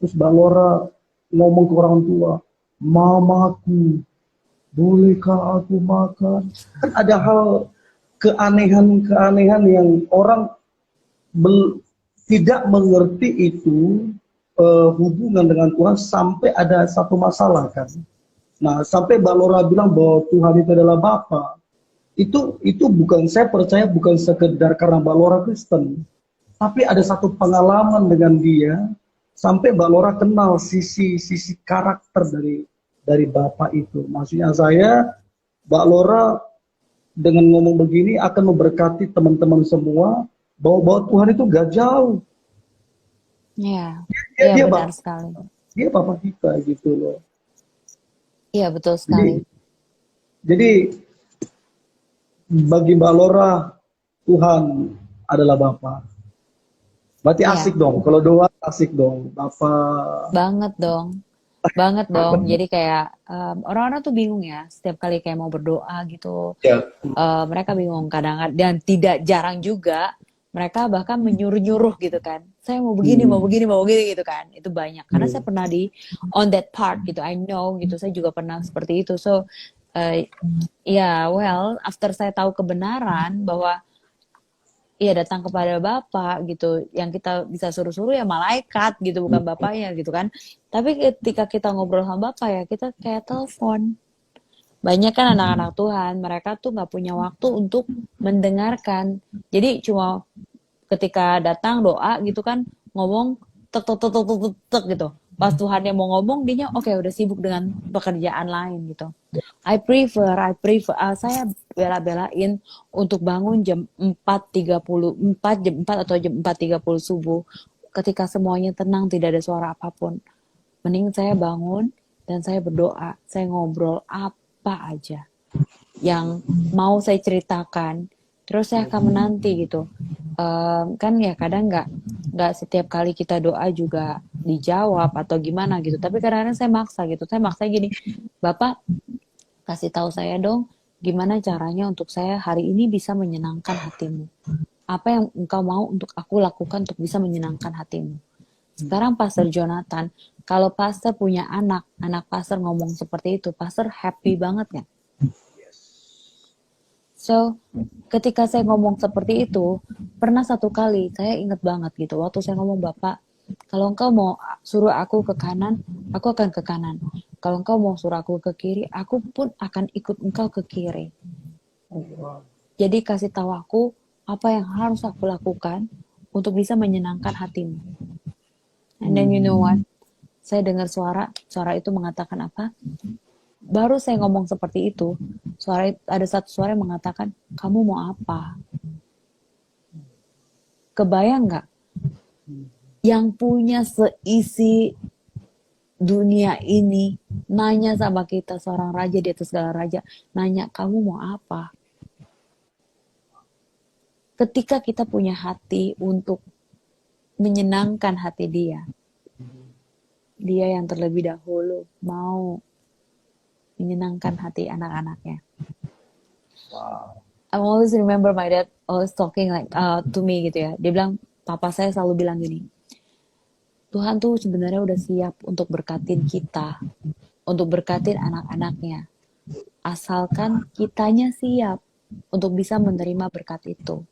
terus Mbak Laura ngomong ke orang tua, Mamaku, bolehkah aku makan? Kan ada hal keanehan yang orang tidak mengerti itu hubungan dengan Tuhan sampai ada satu masalah kan. Nah, sampai Mbak Lora bilang bahwa Tuhan itu adalah Bapa. Itu bukan, saya percaya bukan sekedar karena Mbak Lora Kristen, tapi ada satu pengalaman dengan dia sampai Mbak Lora kenal sisi karakter dari Bapak itu. Maksudnya saya, Mbak Lora dengan ngomong begini akan memberkati teman-teman semua bahwa Tuhan itu gak jauh. Iya, Dia, iya dia benar Bapak, sekali. dia Bapak kita gitu loh. Iya betul Jadi, sekali. jadi bagi Mbak Lora Tuhan adalah Bapa. Berarti asik Iya, dong. Kalau doa asik dong. Bapak. banget dong. Banget dong. Jadi kayak orang-orang tuh bingung ya, setiap kali kayak mau berdoa gitu, Ya. mereka bingung kadang-kadang dan tidak jarang juga mereka bahkan menyuruh-nyuruh gitu kan. Saya mau begini, mau Hmm. begini, mau begini gitu kan. Itu banyak. Karena saya Hmm. pernah di on that part gitu. I know gitu. Saya juga pernah seperti itu. So, ya well, after saya tahu kebenaran bahwa iya datang kepada Bapak gitu, yang kita bisa suruh-suruh ya malaikat gitu, bukan bapaknya gitu kan. Tapi ketika kita ngobrol sama Bapak ya kita kayak telepon. Banyak kan anak-anak Tuhan, mereka tuh nggak punya waktu untuk mendengarkan. Jadi cuma ketika datang doa gitu kan ngomong tek tek tek tek tek, tek, tek, gitu. Pas Tuhan yang mau ngomong dia oke udah sibuk dengan pekerjaan lain gitu. Saya bela-belain untuk bangun jam 4.30, 4 jam 4 atau jam 4.30 subuh. Ketika semuanya tenang, tidak ada suara apapun. Mending saya bangun dan saya berdoa, saya ngobrol apa aja yang mau saya ceritakan, terus saya akan menanti gitu. Kan ya kadang nggak setiap kali kita doa juga dijawab atau gimana gitu. Tapi kadang-kadang saya maksa gitu. Saya maksa gini, Bapak kasih tahu saya dong, gimana caranya untuk saya hari ini bisa menyenangkan hatimu. Apa yang engkau mau untuk aku lakukan untuk bisa menyenangkan hatimu. Sekarang Pastor Jonathan, kalau Pastor punya anak Pastor ngomong seperti itu, Pastor happy banget kan? So, ketika saya ngomong seperti itu, pernah satu kali, saya ingat banget gitu, waktu saya ngomong, Bapak, kalau engkau mau suruh aku ke kanan, aku akan ke kanan. Kalau engkau mau suruh aku ke kiri, aku pun akan ikut engkau ke kiri. Jadi kasih tahu aku apa yang harus aku lakukan untuk bisa menyenangkan hatimu. And then you know what? Saya dengar suara itu mengatakan apa? Baru saya ngomong seperti itu, ada satu suara yang mengatakan, kamu mau apa? Kebayang nggak? Yang punya seisi dunia ini nanya sama kita, seorang raja di atas segala raja, nanya kamu mau apa? Ketika kita punya hati untuk menyenangkan hati dia yang terlebih dahulu mau menyenangkan hati anak-anaknya. Wow. I always remember my dad always talking like to me gitu ya. Dia bilang, papa saya selalu bilang gini, Tuhan tuh sebenarnya udah siap untuk berkatin kita, untuk berkatin anak-anaknya. Asalkan kitanya siap untuk bisa menerima berkat itu.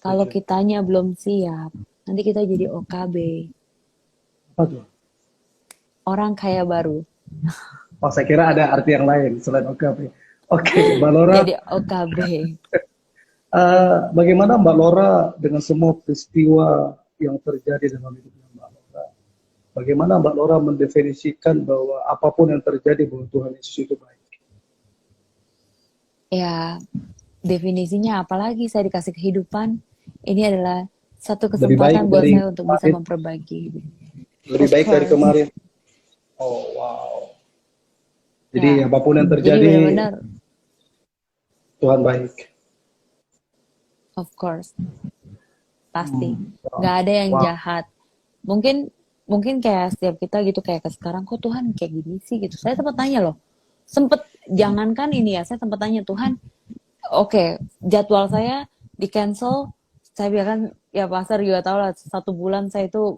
Kalau Setuju. kitanya belum siap, nanti kita jadi OKB, Apa tuh? orang kaya baru. Oh, saya kira ada arti yang lain selain OKP. Oke, Mbak Lora, Jadi OKB. bagaimana Mbak Lora dengan semua peristiwa yang terjadi dalam hidupnya Mbak Lora? Bagaimana Mbak Lora mendefinisikan bahwa apapun yang terjadi bahwa Tuhan Yesus itu baik? Ya, definisinya apalagi saya dikasih kehidupan. Ini adalah satu Lebih baik kesempatan buat dari saya untuk bisa kemarin. memperbaiki. Lebih Of baik dari course. kemarin. Oh, wow. Jadi Ya, apapun yang jadi terjadi, benar-benar, Tuhan baik. of course, pasti. Wow. Nggak ada yang Wow. jahat. Mungkin mungkin kayak setiap kita gitu kayak ke sekarang kok Tuhan kayak gini sih gitu. Saya sempat tanya loh. Jangankan ini ya, saya sempat tanya Tuhan, oke, jadwal saya di cancel. Saya biarkan ya pastor juga tahu lah 1 bulan saya itu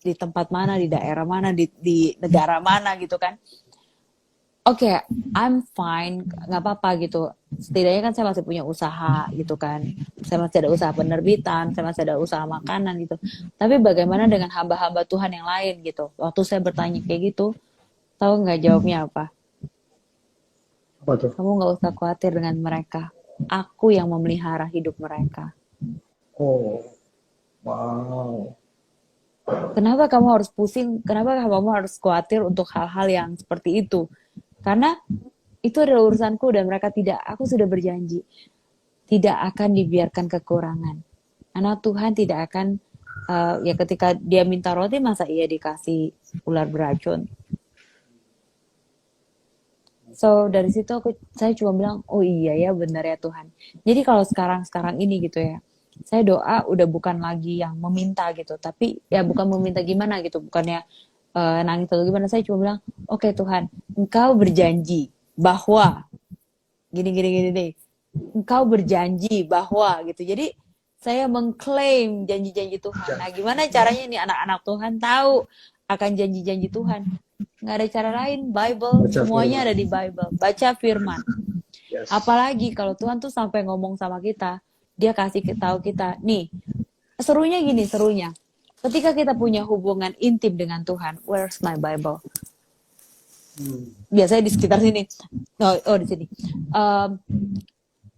di tempat mana, di daerah mana, di negara mana gitu kan. oke, I'm fine, nggak apa-apa gitu. Setidaknya kan saya masih punya usaha gitu kan. Saya masih ada usaha penerbitan, saya masih ada usaha makanan gitu. Tapi bagaimana dengan hamba-hamba Tuhan yang lain gitu? Waktu saya bertanya kayak gitu, tahu nggak jawabnya apa? Apa tuh? Kamu nggak usah khawatir dengan mereka. Aku yang memelihara hidup mereka. Oh, wow. Kenapa kamu harus pusing? Kenapa kamu harus khawatir untuk hal-hal yang seperti itu? Karena itu adalah urusanku dan mereka tidak. Aku sudah berjanji tidak akan dibiarkan kekurangan. Anak Tuhan tidak akan ya ketika dia minta roti masa ia dikasih ular beracun. So dari situ saya cuma bilang oh iya ya benar ya Tuhan. Jadi kalau sekarang ini gitu ya, saya doa udah bukan lagi yang meminta gitu, tapi ya bukan meminta gimana gitu, bukannya nangis atau gimana. Saya cuma bilang oke Tuhan, Engkau berjanji bahwa gini deh. Engkau berjanji bahwa gitu. Jadi saya mengklaim janji-janji Tuhan. Nah, gimana caranya nih anak-anak Tuhan tahu akan janji-janji Tuhan? Nggak ada cara lain. Bible, Baca semuanya firman. ada di Bible. Baca firman. Yes. Apalagi kalau Tuhan tuh sampai ngomong sama kita, dia kasih tahu kita, nih, serunya. Ketika kita punya hubungan intim dengan Tuhan, where's my Bible? Hmm. Biasanya di sekitar sini. Oh di sini. Um,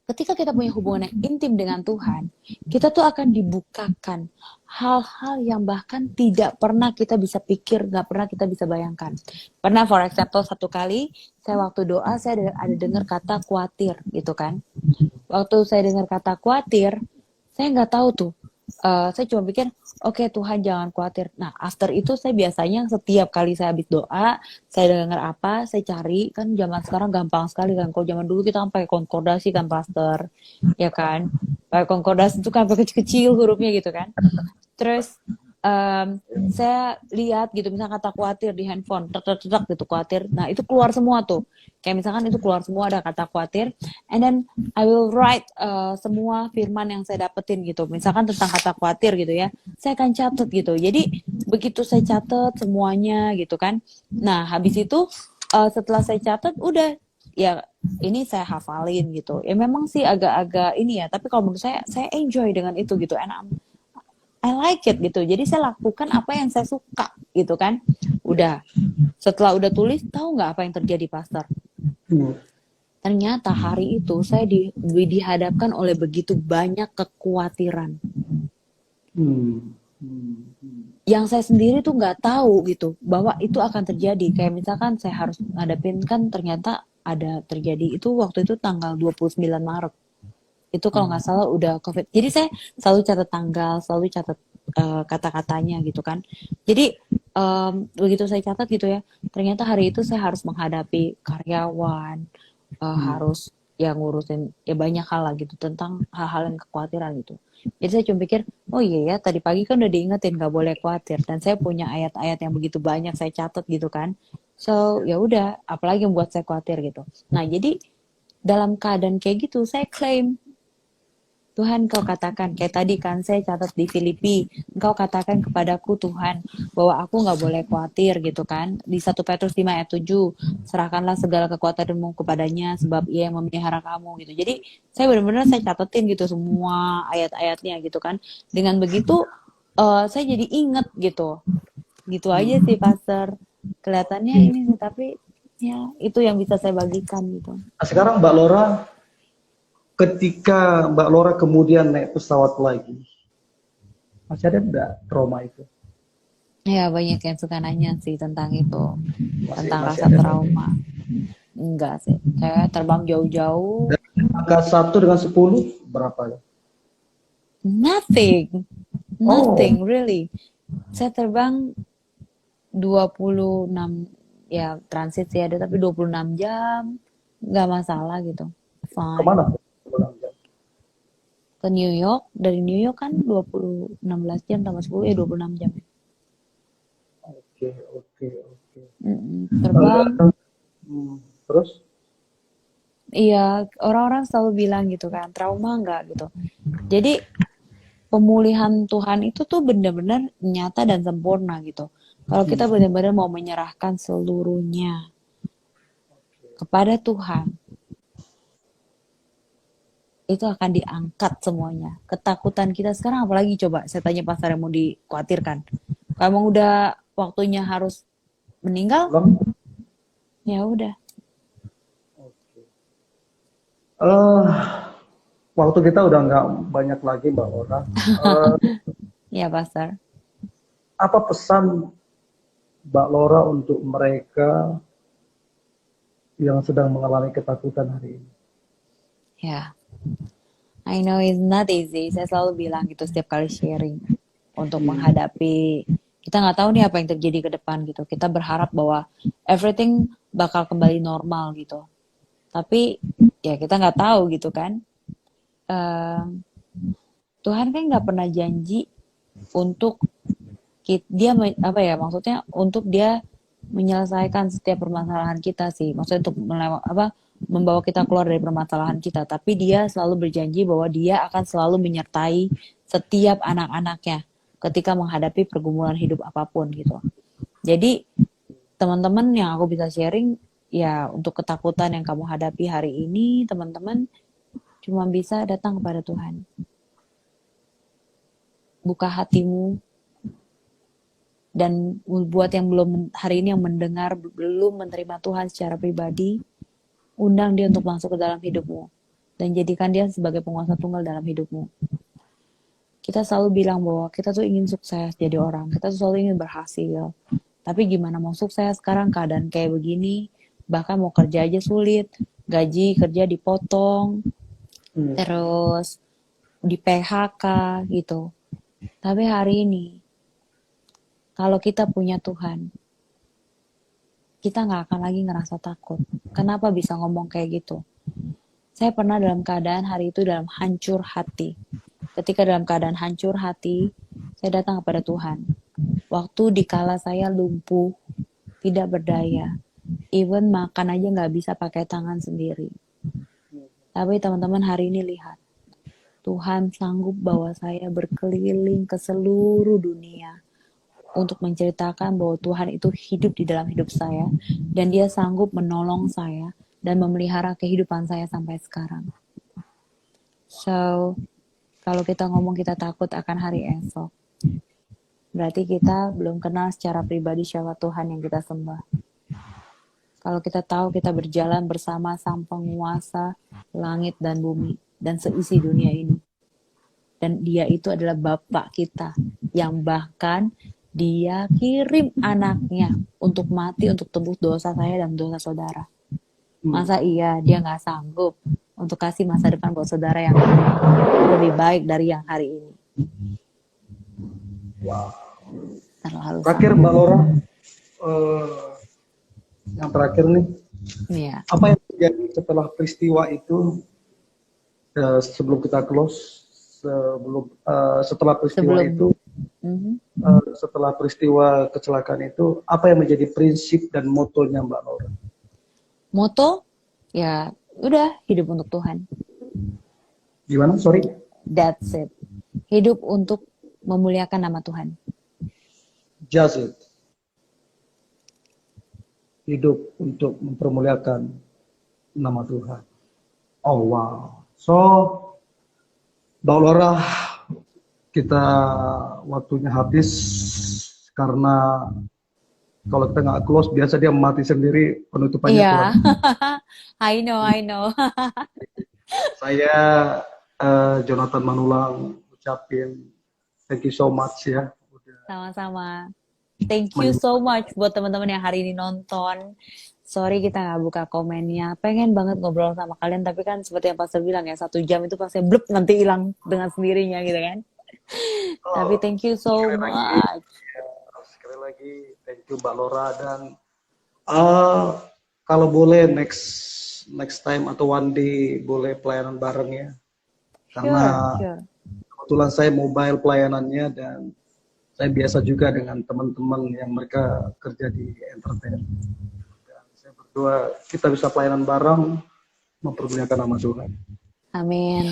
Ketika kita punya hubungan yang intim dengan Tuhan, kita tuh akan dibukakan hal-hal yang bahkan tidak pernah kita bisa pikir, nggak pernah kita bisa bayangkan. Pernah for example satu kali, saya waktu doa, saya ada dengar kata khawatir gitu kan. Waktu saya dengar kata khawatir, saya nggak tahu tuh. Saya cuma pikir, oke Tuhan jangan khawatir. Nah, after itu saya biasanya setiap kali saya habis doa, saya dengar apa, saya cari. Kan zaman sekarang gampang sekali kan. Kalau zaman dulu kita kan pakai konkordasi kan, Pastor. Ya kan? Pakai konkordasi itu kan pakai kecil-kecil hurufnya gitu kan. Terus saya lihat gitu misalnya kata khawatir di handphone tek gitu khawatir, nah itu keluar semua tuh kayak misalkan itu keluar semua ada kata khawatir, and then I will write semua firman yang saya dapetin gitu misalkan tentang kata khawatir gitu ya, saya akan catat gitu. Jadi begitu saya catat semuanya gitu kan, nah habis itu setelah saya catat udah ya ini saya hafalin gitu ya, memang sih agak-agak ini ya, tapi kalau menurut saya enjoy dengan itu gitu, and I like it gitu. Jadi saya lakukan apa yang saya suka gitu kan. Udah. Setelah udah tulis, tahu nggak apa yang terjadi, Pastor? Hmm. Ternyata hari itu saya dihadapkan oleh begitu banyak kekhawatiran. Hmm. Hmm. Yang saya sendiri tuh nggak tahu gitu bahwa itu akan terjadi. Kayak misalkan saya harus ngadepin kan ternyata ada terjadi itu waktu itu tanggal 29 Maret. Itu kalau nggak salah udah COVID. Jadi saya selalu catat tanggal, selalu catat kata-katanya gitu kan. Jadi begitu saya catat gitu ya, ternyata hari itu saya harus menghadapi karyawan, harus ya ngurusin ya banyak hal lah gitu tentang hal-hal yang kekhawatiran gitu. Jadi saya cuma pikir, oh iya ya tadi pagi kan udah diingetin nggak boleh khawatir, dan saya punya ayat-ayat yang begitu banyak saya catat gitu kan. So ya udah, apalagi yang buat saya khawatir gitu. Nah jadi dalam keadaan kayak gitu saya klaim Tuhan, Kau katakan, kayak tadi kan saya catat di Filipi, Engkau katakan kepadaku Tuhan, bahwa aku nggak boleh khawatir gitu kan. Di 1 Petrus 5 ayat 7, serahkanlah segala kekuatanmu kepadanya, sebab ia yang memelihara kamu gitu. Jadi saya benar-benar saya catetin gitu semua ayat-ayatnya gitu kan. Dengan begitu saya jadi inget gitu. Gitu aja sih Pastor. Kelihatannya ini sih, tapi ya itu yang bisa saya bagikan gitu. Nah, sekarang Mbak Lora, ketika Mbak Lora kemudian naik pesawat lagi, masih ada enggak trauma itu? Ya, banyak yang suka nanya sih tentang itu, tentang Masih rasa ada. trauma. Enggak sih, saya terbang jauh-jauh, Dari angka 1 dengan 10 berapa? nothing, Oh, nothing really. Saya terbang 26, ya transit sih ada, tapi 26 jam, nggak masalah gitu, kemana? fine. Ke New York, dari New York kan 16 jam tambah 10, ya 26 jam. Oke, oke, oke. Terbang. Terus? Iya, orang-orang selalu bilang gitu kan, trauma nggak gitu. Jadi pemulihan Tuhan itu tuh benar-benar nyata dan sempurna gitu. Kalau kita benar-benar mau menyerahkan seluruhnya. kepada Tuhan, itu akan diangkat semuanya. Ketakutan kita sekarang apalagi coba, saya tanya pastor yang mau dikhawatirkan. Kalau emang udah waktunya harus meninggal, Ulang. ya udah. Oke. Eh, waktu kita udah nggak banyak lagi Mbak Laura. Eh, Ya pastor. apa pesan Mbak Laura untuk mereka yang sedang mengalami ketakutan hari ini? Ya, I know it's not easy. Saya selalu bilang gitu setiap kali sharing untuk menghadapi, kita nggak tahu nih apa yang terjadi ke depan gitu. Kita berharap bahwa everything bakal kembali normal gitu. Tapi ya kita nggak tahu gitu kan. Eh, Tuhan kan nggak pernah janji untuk apa ya, maksudnya untuk dia menyelesaikan setiap permasalahan kita sih, maksudnya untuk membawa kita keluar dari permasalahan kita, tapi dia selalu berjanji bahwa dia akan selalu menyertai setiap anak-anaknya ketika menghadapi pergumulan hidup apapun gitu. Jadi teman-teman yang aku bisa sharing ya, untuk ketakutan yang kamu hadapi hari ini, teman-teman cuma bisa datang kepada Tuhan, buka hatimu. Dan buat yang belum hari ini yang mendengar belum menerima Tuhan secara pribadi, undang dia untuk masuk ke dalam hidupmu dan jadikan dia sebagai penguasa tunggal dalam hidupmu. Kita selalu bilang bahwa kita tuh ingin sukses jadi orang, kita tuh selalu ingin berhasil. Tapi gimana mau sukses sekarang keadaan kayak begini, bahkan mau kerja aja sulit, gaji kerja dipotong, terus di PHK gitu. Tapi hari ini kalau kita punya Tuhan, kita nggak akan lagi ngerasa takut. Kenapa bisa ngomong kayak gitu? Saya pernah dalam keadaan hari itu dalam hancur hati. Ketika dalam keadaan hancur hati, saya datang kepada Tuhan. Waktu dikala saya lumpuh, tidak berdaya, even makan aja nggak bisa pakai tangan sendiri. Tapi teman-teman hari ini lihat, Tuhan sanggup bawa saya berkeliling ke seluruh dunia untuk menceritakan bahwa Tuhan itu hidup di dalam hidup saya dan dia sanggup menolong saya dan memelihara kehidupan saya sampai sekarang. So, kalau kita ngomong kita takut akan hari esok, berarti kita belum kenal secara pribadi siapa Tuhan yang kita sembah. Kalau kita tahu kita berjalan bersama Sang Penguasa langit dan bumi dan seisi dunia ini, dan dia itu adalah Bapa kita yang bahkan dia kirim anaknya untuk mati untuk tebus dosa saya dan dosa saudara. Masa iya dia nggak sanggup untuk kasih masa depan buat saudara yang lebih baik dari yang hari ini? Wow. Terlalu Terakhir Mbak Laura, yang terakhir nih, Iya. apa yang terjadi setelah peristiwa itu, sebelum kita close, setelah peristiwa itu, setelah peristiwa kecelakaan itu, apa yang menjadi prinsip dan motonya Mbak Laura? Moto ya udah, hidup untuk Tuhan. Gimana? Sorry. That's it. Hidup untuk memuliakan nama Tuhan. Just it. Hidup untuk mempermuliakan nama Tuhan. Oh wow. So, Mbak Laura, kita waktunya habis karena kalau kita nggak close biasa dia mati sendiri, penutupannya kurang. I know. Saya Jonathan Manulang ucapin thank you so much ya. Sama-sama. Thank you so much buat teman-teman yang hari ini nonton. Sorry kita nggak buka komennya. Pengen banget ngobrol sama kalian, tapi kan seperti yang Pastor bilang ya, 1 jam itu pasti blep nanti hilang dengan sendirinya gitu kan. Tapi thank you so much. Sekali lagi thank you Mbak Laura, dan kalau boleh next time atau one day boleh pelayanan bareng ya. Karena kebetulan saya mobile pelayanannya dan saya biasa juga dengan teman-teman yang mereka kerja di entertain. Dan saya berdoa kita bisa pelayanan bareng mempermuliakan nama Tuhan. Amin.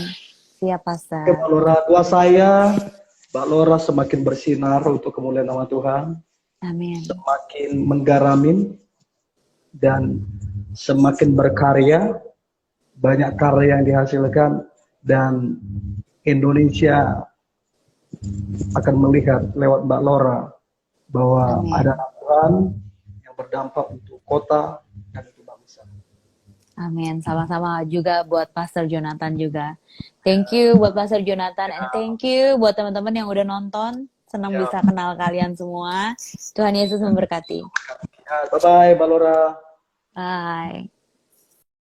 Siap Pastor. Mbak Laura, doa saya Mbak Laura semakin bersinar untuk kemuliaan nama Tuhan. Amin. Semakin menggaramin dan semakin berkarya, banyak karya yang dihasilkan, dan Indonesia akan melihat lewat Mbak Lora bahwa ada Amin. aturan yang berdampak untuk kota dan untuk bangsa. Amin. Sama-sama juga buat Pastor Jonathan juga. Thank you buat Pastor Jonathan and thank you buat teman-teman yang udah nonton. Senang Ya, bisa kenal kalian semua. Tuhan Yesus memberkati. ya, bye-bye Mbak Lora. Bye.